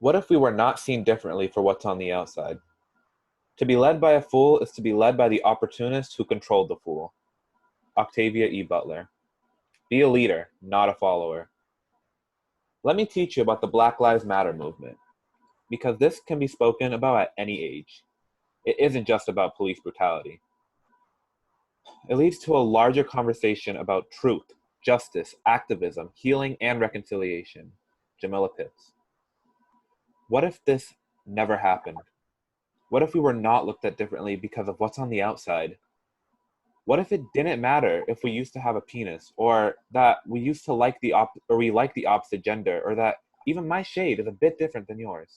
What if we were not seen differently for what's on the outside? To be led by a fool is to be led by the opportunist who controlled the fool. Octavia E. Butler. Be a leader, not a follower. Let me teach you about the Black Lives Matter movement, because this can be spoken about at any age. It isn't just about police brutality. It leads to a larger conversation about truth, justice, activism, healing, and reconciliation. Jamila Pitts. What if this never happened? What if we were not looked at differently because of what's on the outside? What if it didn't matter if we used to have a penis, or that we used to like we like the opposite gender, or that even my shade is a bit different than yours?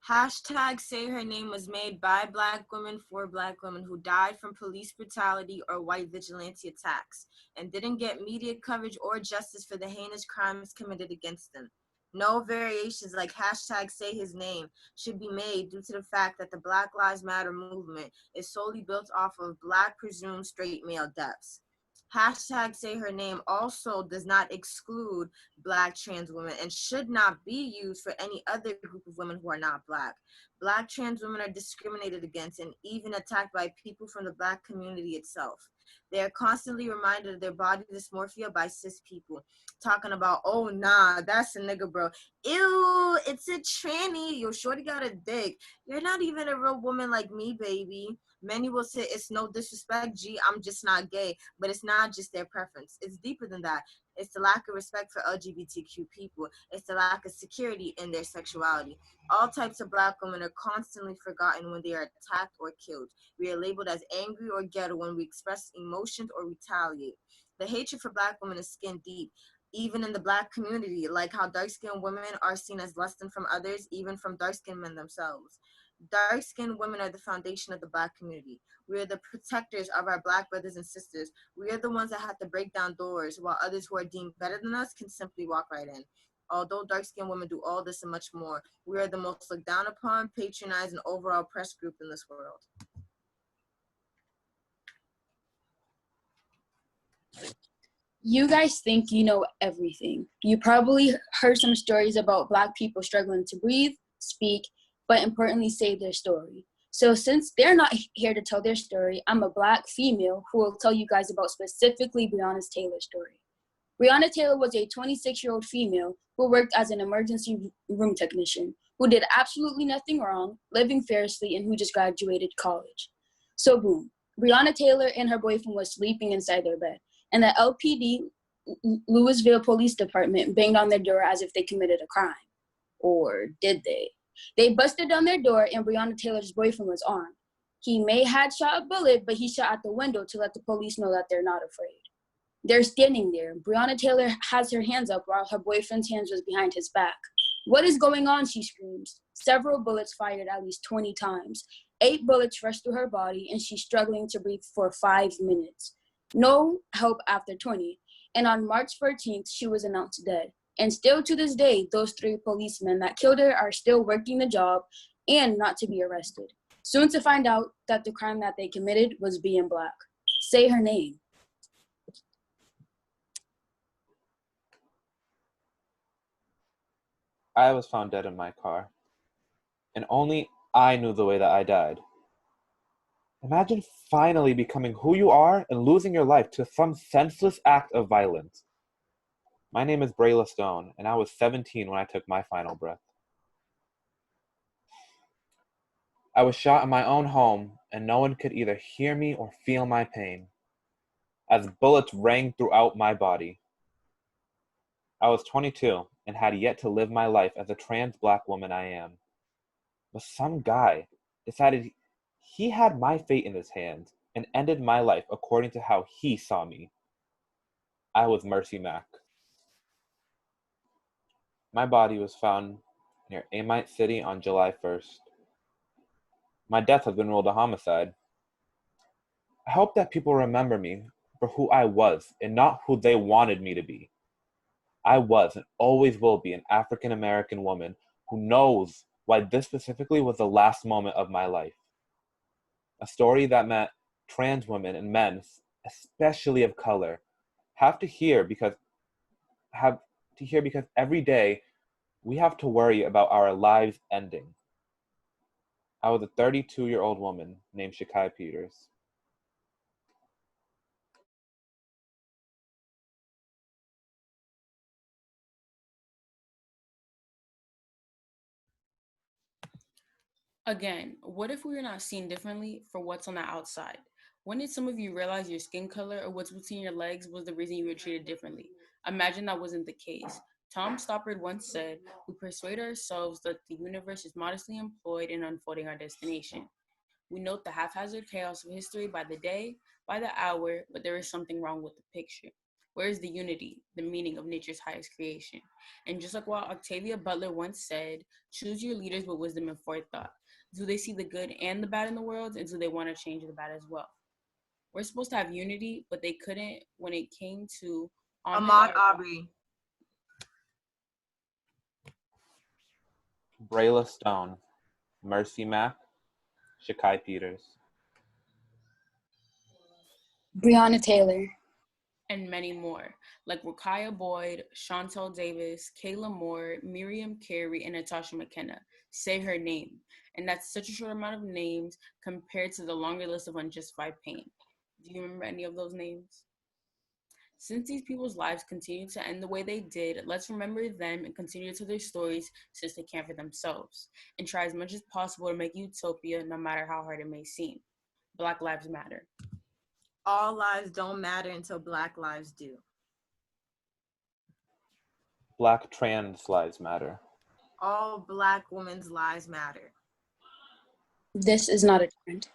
Hashtag Say Her Name was made by Black women for Black women who died from police brutality or white vigilante attacks and didn't get media coverage or justice for the heinous crimes committed against them. No variations like hashtag Say His Name should be made due to the fact that the Black Lives Matter movement is solely built off of Black presumed straight male deaths. Hashtag Say Her Name also does not exclude Black trans women and should not be used for any other group of women who are not Black. Black trans women are discriminated against and even attacked by people from the Black community itself. They are constantly reminded of their body dysmorphia by cis people, talking about, oh, nah, that's a nigga, bro. Ew, it's a tranny. Yo, shorty got a dick. You're not even a real woman like me, baby. Many will say it's no disrespect, G, I'm just not gay. But it's not just their preference. It's deeper than that. It's the lack of respect for LGBTQ people. It's the lack of security in their sexuality. All types of Black women are constantly forgotten when they are attacked or killed. We are labeled as angry or ghetto when we express emotions or retaliate. The hatred for Black women is skin deep, even in the Black community, like how dark-skinned women are seen as less than from others, even from dark-skinned men themselves. Dark-skinned women are the foundation of the Black community. We are the protectors of our Black brothers and sisters. We are the ones that have to break down doors, while others who are deemed better than us can simply walk right in. Although dark-skinned women do all this and much more, we are the most looked down upon, patronized, and overall oppressed group in this world. You guys think you know everything. You probably heard some stories about Black people struggling to breathe, speak, but importantly say their story. So since they're not here to tell their story, I'm a Black female who will tell you guys about specifically Brianna Taylor's story. Brianna Taylor was a 26-year-old female who worked as an emergency room technician, who did absolutely nothing wrong, living fearlessly, and who just graduated college. So boom, Brianna Taylor and her boyfriend was sleeping inside their bed, and the LPD, Louisville Police Department, banged on their door as if they committed a crime. Or did they? They busted down their door and Brianna Taylor's boyfriend was armed. He may had shot a bullet, but he shot at the window to let the police know that they're not afraid. They're standing there. Brianna Taylor has her hands up while her boyfriend's hands was behind his back. What is going on, she screams. Several bullets fired at least 20 times. 8 bullets rushed through her body and she's struggling to breathe for 5 minutes. No help after 20. And on March 14th, she was announced dead. And still to this day, those 3 policemen that killed her are still working the job and not to be arrested. Soon to find out that the crime that they committed was being Black. Say her name. I was found dead in my car, and only I knew the way that I died. Imagine finally becoming who you are and losing your life to some senseless act of violence. My name is Breonna Stone, and I was 17 when I took my final breath. I was shot in my own home, and no one could either hear me or feel my pain, as bullets rang throughout my body. I was 22 and had yet to live my life as a trans Black woman I am. But some guy decided he had my fate in his hands and ended my life according to how he saw me. I was Mercy Mack. My body was found near Amite City on July 1st. My death has been ruled a homicide. I hope that people remember me for who I was and not who they wanted me to be. I was and always will be an African American woman who knows why this specifically was the last moment of my life. A story that meant trans women and men, especially of color, have to hear because have to hear because every day we have to worry about our lives ending. I was a 32-year-old woman named Shakai Peters. Again, what if we were not seen differently for what's on the outside? When did some of you realize your skin color or what's between your legs was the reason you were treated differently? Imagine that wasn't the case. Tom Stoppard once said, "We persuade ourselves that the universe is modestly employed in unfolding our destination. We note the haphazard chaos of history by the day, by the hour, but there is something wrong with the picture. Where is the unity, the meaning of nature's highest creation?" And just like what Octavia Butler once said, choose your leaders with wisdom and forethought. Do they see the good and the bad in the world, and do they want to change the bad as well? We're supposed to have unity, but they couldn't when it came to Ahmaud Arbery. Breonna Stone, Mercy Mack, Shakai Peters. Brianna Taylor. and many more, like Rakaya Boyd, Chantel Davis, Kayla Moore, Miriam Carey, and Natasha McKenna. Say her name. And that's such a short amount of names compared to the longer list of unjustified pain. Do you remember any of those names? Since these people's lives continue to end the way they did, let's remember them and continue to their stories since they can't for themselves, and try as much as possible to make utopia no matter how hard it may seem. Black Lives Matter. All lives don't matter until Black lives do. Black trans lives matter. All Black women's lives matter. This is not a trend.